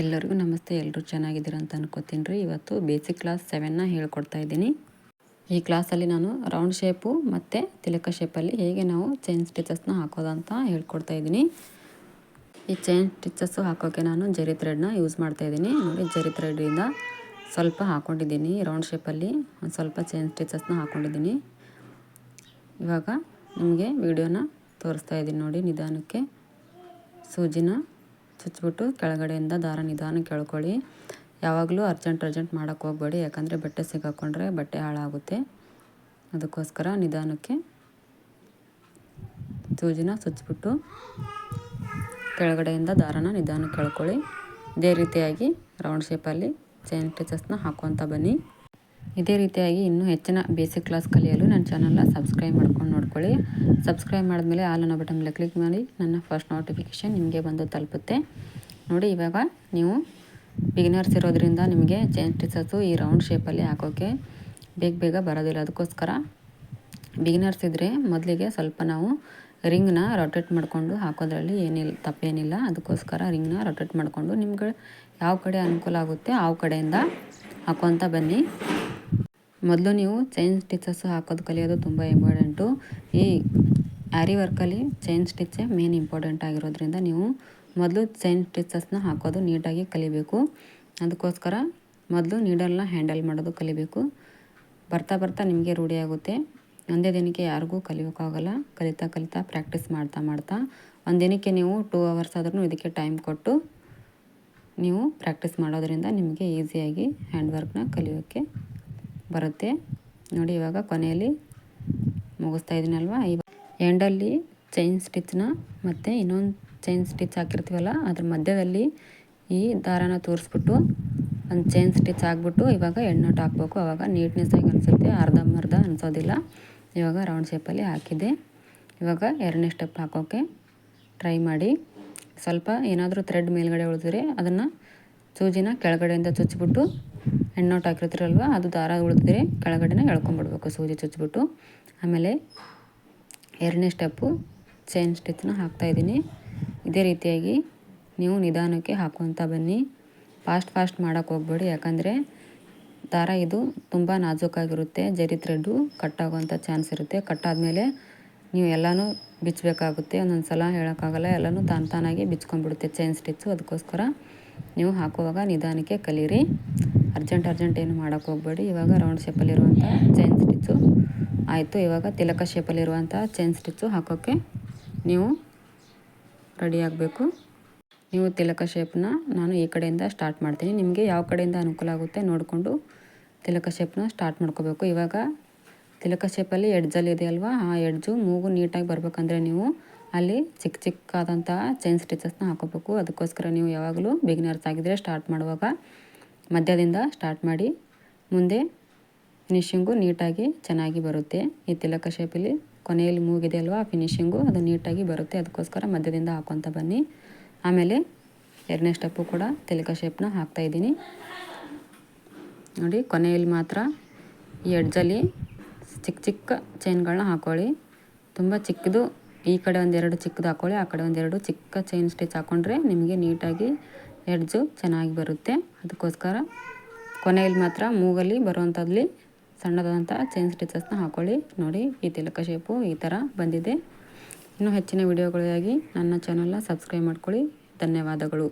ಎಲ್ಲರಿಗೂ ನಮಸ್ತೆ. ಎಲ್ಲರೂ ಚೆನ್ನಾಗಿದ್ದೀರ ಅಂತ ಅನ್ಕೋತೀನಿ ರೀ. ಇವತ್ತು ಬೇಸಿಕ್ ಕ್ಲಾಸ್ 7ನ ಹೇಳ್ಕೊಡ್ತಾ ಇದ್ದೀನಿ. ಈ ಕ್ಲಾಸಲ್ಲಿ ನಾನು ರೌಂಡ್ ಶೇಪು ಮತ್ತು ತಿಲಕ ಶೇಪಲ್ಲಿ ಹೇಗೆ ನಾವು ಚೈನ್ ಸ್ಟಿಚಸ್ನ ಹಾಕೋದಂತ ಹೇಳ್ಕೊಡ್ತಾ ಇದ್ದೀನಿ. ಈ ಚೈನ್ ಸ್ಟಿಚಸ್ಸು ಹಾಕೋಕ್ಕೆ ನಾನು ಜರಿ ಥ್ರೆಡ್ನ ಯೂಸ್ ಮಾಡ್ತಾ ಇದ್ದೀನಿ. ನೋಡಿ, ಜರಿ ಥ್ರೆಡ್ಡಿಂದ ಸ್ವಲ್ಪ ಹಾಕ್ಕೊಂಡಿದ್ದೀನಿ. ರೌಂಡ್ ಶೇಪಲ್ಲಿ ಒಂದು ಸ್ವಲ್ಪ ಚೈನ್ ಸ್ಟಿಚಸ್ನ ಹಾಕ್ಕೊಂಡಿದ್ದೀನಿ. ಇವಾಗ ನಿಮಗೆ ವಿಡಿಯೋನ ತೋರಿಸ್ತಾ ಇದ್ದೀನಿ ನೋಡಿ. ನಿಧಾನಕ್ಕೆ ಸೂಜಿನ ಚುಚ್ಚಿಬಿಟ್ಟು ಕೆಳಗಡೆಯಿಂದ ದಾರ ನಿಧಾನಕ್ಕೆ ಎಳ್ಕೊಳ್ಳಿ. ಯಾವಾಗಲೂ ಅರ್ಜೆಂಟ್ ಮಾಡೋಕ್ಕೆ ಹೋಗಬೇಡಿ, ಯಾಕಂದರೆ ಬಟ್ಟೆ ಸಿಗಾಕೊಂಡ್ರೆ ಬಟ್ಟೆ ಹಾಳಾಗುತ್ತೆ. ಅದಕ್ಕೋಸ್ಕರ ನಿಧಾನಕ್ಕೆ ಸೂಜಿನ ಚುಚ್ಚಿಬಿಟ್ಟು ಕೆಳಗಡೆಯಿಂದ ದಾರನ ನಿಧಾನಕ್ಕೆ ಎಳ್ಕೊಳ್ಳಿ. ಇದೇ ರೀತಿಯಾಗಿ ರೌಂಡ್ ಶೇಪಲ್ಲಿ ಚೈನ್ ಸ್ಟಿಚಸ್ನ ಹಾಕ್ಕೊತ ಬನ್ನಿ. ಇದೇ ರೀತಿಯಾಗಿ ಇನ್ನೂ ಹೆಚ್ಚಿನ ಬೇಸಿಕ್ ಕ್ಲಾಸ್ ಕಲಿಯಲು ನನ್ನ ಚಾನಲ್ನ ಸಬ್ಸ್ಕ್ರೈಬ್ ಮಾಡ್ಕೊಂಡು ನೋಡ್ಕೊಳ್ಳಿ. ಸಬ್ಸ್ಕ್ರೈಬ್ ಮಾಡಿದ್ಮೇಲೆ ಆಲ್ ಅನ್ನೋ ಬಟನ್ ಮೇಲೆ ಕ್ಲಿಕ್ ಮಾಡಿ ನನ್ನ ಫಸ್ಟ್ ನೋಟಿಫಿಕೇಷನ್ ನಿಮಗೆ ಬಂದು ತಲುಪುತ್ತೆ. ನೋಡಿ, ಇವಾಗ ನೀವು ಬಿಗಿನರ್ಸ್ ಇರೋದ್ರಿಂದ ನಿಮಗೆ ಚೈನ್ ಸ್ಟಿಚಸ್ಸು ಈ ರೌಂಡ್ ಶೇಪಲ್ಲಿ ಹಾಕೋಕ್ಕೆ ಬೇಗ ಬರೋದಿಲ್ಲ. ಅದಕ್ಕೋಸ್ಕರ ಬಿಗಿನರ್ಸ್ ಇದ್ದರೆ ಮೊದಲಿಗೆ ಸ್ವಲ್ಪ ನಾವು ರಿಂಗ್ನ ರೊಟೇಟ್ ಮಾಡಿಕೊಂಡು ಹಾಕೋದ್ರಲ್ಲಿ ತಪ್ಪೇನಿಲ್ಲ. ಅದಕ್ಕೋಸ್ಕರ ರಿಂಗ್ನ ರೊಟೇಟ್ ಮಾಡಿಕೊಂಡು ನಿಮ್ಗೆ ಯಾವ ಕಡೆ ಅನುಕೂಲ ಆಗುತ್ತೆ ಆ ಕಡೆಯಿಂದ ಹಾಕೊತ ಬನ್ನಿ. ಮೊದಲು ನೀವು ಚೈನ್ ಸ್ಟಿಚಸ್ಸು ಹಾಕೋದು ಕಲಿಯೋದು ತುಂಬ ಇಂಪಾರ್ಟೆಂಟು. ಈ ಆ್ಯರಿ ವರ್ಕಲ್ಲಿ ಚೈನ್ ಸ್ಟಿಚ್ಚೇ ಮೇನ್ ಇಂಪಾರ್ಟೆಂಟ್ ಆಗಿರೋದ್ರಿಂದ ನೀವು ಮೊದಲು ಚೈನ್ ಸ್ಟಿಚಸ್ನ ಹಾಕೋದು ನೀಟಾಗಿ ಕಲಿಬೇಕು. ಅದಕ್ಕೋಸ್ಕರ ಮೊದಲು ನೀಡಲ್ನ ಹ್ಯಾಂಡಲ್ ಮಾಡೋದು ಕಲಿಬೇಕು. ಬರ್ತಾ ನಿಮಗೆ ರೂಢಿ ಆಗುತ್ತೆ. ಒಂದೇ ದಿನಕ್ಕೆ ಯಾರಿಗೂ ಕಲಿಯೋಕ್ಕಾಗಲ್ಲ. ಕಲಿತಾ ಪ್ರಾಕ್ಟೀಸ್ ಮಾಡ್ತಾ ಒಂದಿನಕ್ಕೆ ನೀವು 2 ಅವರ್ಸ್ ಆದ್ರೂ ಇದಕ್ಕೆ ಟೈಮ್ ಕೊಟ್ಟು ನೀವು ಪ್ರಾಕ್ಟೀಸ್ ಮಾಡೋದ್ರಿಂದ ನಿಮಗೆ ಈಸಿಯಾಗಿ ಹ್ಯಾಂಡ್ ವರ್ಕ್ನ ಕಲಿಯೋಕ್ಕೆ ಬರುತ್ತೆ. ನೋಡಿ, ಇವಾಗ ಕೊನೆಯಲ್ಲಿ ಮುಗಿಸ್ತಾ ಇದ್ದೀನಲ್ವ. ಇವಾಗ ಎಂಡಲ್ಲಿ ಚೈನ್ ಸ್ಟಿಚ್ನ ಮತ್ತು ಇನ್ನೊಂದು ಚೈನ್ ಸ್ಟಿಚ್ ಹಾಕಿರ್ತೀವಲ್ಲ ಅದ್ರ ಮಧ್ಯದಲ್ಲಿ ಈ ದಾರಾನ ತೋರಿಸ್ಬಿಟ್ಟು ಒಂದು ಚೈನ್ ಸ್ಟಿಚ್ ಹಾಕ್ಬಿಟ್ಟು ಇವಾಗ ಎಣ್ಣೆ ಹಾಕಬೇಕು. ಆವಾಗ ನೀಟ್ನೆಸ್ಸಾಗಿ ಅನಿಸುತ್ತೆ, ಅರ್ಧಂಬರ್ಧ ಅನಿಸೋದಿಲ್ಲ. ಇವಾಗ ರೌಂಡ್ ಶೇಪಲ್ಲಿ ಹಾಕಿದೆ. ಇವಾಗ 2ನೇ ಸ್ಟೆಪ್ ಹಾಕೋಕ್ಕೆ ಟ್ರೈ ಮಾಡಿ. ಸ್ವಲ್ಪ ಏನಾದರೂ ಥ್ರೆಡ್ ಮೇಲ್ಗಡೆ ಉಳಿದ್ರೆ ಅದನ್ನು ಸೂಜಿನ ಕೆಳಗಡೆಯಿಂದ ಚುಚ್ಚಿಬಿಟ್ಟು ಎಣ್ಣೋಟ್ ಹಾಕಿರ್ತೀರಲ್ವ, ಅದು ದಾರ ಉಳಿದ್ರೆ ಕೆಳಗಡೆನೇ ಎಳ್ಕೊಂಬಿಡ್ಬೇಕು ಸೂಜಿ ಚುಚ್ಚಿಬಿಟ್ಟು. ಆಮೇಲೆ 2ನೇ ಸ್ಟೆಪ್ಪು ಚೈನ್ ಸ್ಟಿಚ್ನ ಹಾಕ್ತಾಯಿದ್ದೀನಿ. ಇದೇ ರೀತಿಯಾಗಿ ನೀವು ನಿಧಾನಕ್ಕೆ ಹಾಕ್ಕೊತ ಬನ್ನಿ. ಫಾಸ್ಟ್ ಮಾಡೋಕ್ಕೆ ಹೋಗ್ಬೇಡಿ, ಯಾಕಂದರೆ ದಾರ ಇದು ತುಂಬ ನಾಜೂಕಾಗಿರುತ್ತೆ. ಜರಿ ಥ್ರೆಡ್ಡು ಕಟ್ಟಾಗುವಂಥ ಚಾನ್ಸ್ ಇರುತ್ತೆ. ಕಟ್ಟಾದಮೇಲೆ ನೀವು ಎಲ್ಲನೂ ಬಿಚ್ಚಬೇಕಾಗುತ್ತೆ. ಒಂದೊಂದು ಸಲ ಹೇಳೋಕ್ಕಾಗಲ್ಲ, ಎಲ್ಲನೂ ತಾನಾಗಿ ಬಿಚ್ಕೊಂಡ್ಬಿಡುತ್ತೆ ಚೈನ್ ಸ್ಟಿಚ್ಚು. ಅದಕ್ಕೋಸ್ಕರ ನೀವು ಹಾಕುವಾಗ ನಿಧಾನಕ್ಕೆ ಕಲೀರಿ. ಅರ್ಜೆಂಟ್ ಏನು ಮಾಡೋಕ್ಕೆ ಹೋಗಬೇಡಿ. ಇವಾಗ ರೌಂಡ್ ಶೇಪಲ್ಲಿರುವಂಥ ಚೈನ್ ಸ್ಟಿಚ್ಚು ಆಯಿತು. ಇವಾಗ ತಿಲಕ ಶೇಪಲ್ಲಿರುವಂಥ ಚೈನ್ ಸ್ಟಿಚ್ಚು ಹಾಕೋಕ್ಕೆ ನೀವು ರೆಡಿ ಆಗಬೇಕು. ನೀವು ತಿಲಕ ಶೇಪ್ನ ನಾನು ಈ ಕಡೆಯಿಂದ ಸ್ಟಾರ್ಟ್ ಮಾಡ್ತೀನಿ. ನಿಮಗೆ ಯಾವ ಕಡೆಯಿಂದ ಅನುಕೂಲ ಆಗುತ್ತೆ ನೋಡಿಕೊಂಡು ತಿಲಕ ಶೇಪ್ನ ಸ್ಟಾರ್ಟ್ ಮಾಡ್ಕೋಬೇಕು. ಇವಾಗ ತಿಲಕ ಶೇಪಲ್ಲಿ ಎಡ್ಜಲ್ಲಿ ಇದೆ ಅಲ್ವಾ, ಆ ಎಡ್ಜು ಮೂಗು ನೀಟಾಗಿ ಬರಬೇಕಂದ್ರೆ ನೀವು ಅಲ್ಲಿ ಚಿಕ್ಕದಾದಂಥ ಚೈನ್ ಸ್ಟಿಚಸ್ನ ಹಾಕೋಬೇಕು. ಅದಕ್ಕೋಸ್ಕರ ನೀವು ಯಾವಾಗಲೂ ಬಿಗಿನರ್ಸ್ ಆಗಿದ್ದರೆ ಸ್ಟಾರ್ಟ್ ಮಾಡುವಾಗ ಮಧ್ಯದಿಂದ ಸ್ಟಾರ್ಟ್ ಮಾಡಿ. ಮುಂದೆ ಫಿನಿಶಿಂಗು ನೀಟಾಗಿ ಚೆನ್ನಾಗಿ ಬರುತ್ತೆ. ಈ ತಿಲಕ ಶೇಪಲ್ಲಿ ಕೊನೆಯಲ್ಲಿ ಮೂಗಿದೆ ಅಲ್ವಾ, ಫಿನಿಶಿಂಗು ಅದು ನೀಟಾಗಿ ಬರುತ್ತೆ. ಅದಕ್ಕೋಸ್ಕರ ಮಧ್ಯದಿಂದ ಹಾಕ್ಕೊತ ಬನ್ನಿ. ಆಮೇಲೆ 2ನೇ ಸ್ಟೆಪ್ಪು ಕೂಡ ತಿಲಕ ಶೇಪ್ನ ಹಾಕ್ತಾಯಿದ್ದೀನಿ. ನೋಡಿ, ಕೊನೆಯಲ್ಲಿ ಮಾತ್ರ ಈ ಎಡ್ಜಲ್ಲಿ ಚಿಕ್ಕ ಚೈನ್ಗಳನ್ನ ಹಾಕ್ಕೊಳ್ಳಿ. ತುಂಬ ಚಿಕ್ಕದು ಈ ಕಡೆ ಒಂದೆರಡು ಚಿಕ್ಕದು ಹಾಕ್ಕೊಳ್ಳಿ, ಆ ಕಡೆ ಒಂದೆರಡು ಚಿಕ್ಕ ಚೈನ್ ಸ್ಟಿಚ್ ಹಾಕ್ಕೊಂಡ್ರೆ ನಿಮಗೆ ನೀಟಾಗಿ ಎಡ್ಜು ಚೆನ್ನಾಗಿ ಬರುತ್ತೆ. ಅದಕ್ಕೋಸ್ಕರ ಕೊನೆಯಲ್ಲಿ ಮಾತ್ರ ಮೂಗಲ್ಲಿ ಬರುವಂಥದ್ದಲ್ಲಿ ಸಣ್ಣದಾದಂಥ ಚೈನ್ ಸ್ಟಿಚಸ್ನ ಹಾಕ್ಕೊಳ್ಳಿ. ನೋಡಿ, ಈ ತಿಲಕ ಶೇಪು ಈ ಥರ ಬಂದಿದೆ. ಇನ್ನೂ ಹೆಚ್ಚಿನ ವಿಡಿಯೋಗಳಿಗಾಗಿ ನನ್ನ ಚಾನಲ್ನ ಸಬ್ಸ್ಕ್ರೈಬ್ ಮಾಡ್ಕೊಳ್ಳಿ. ಧನ್ಯವಾದಗಳು.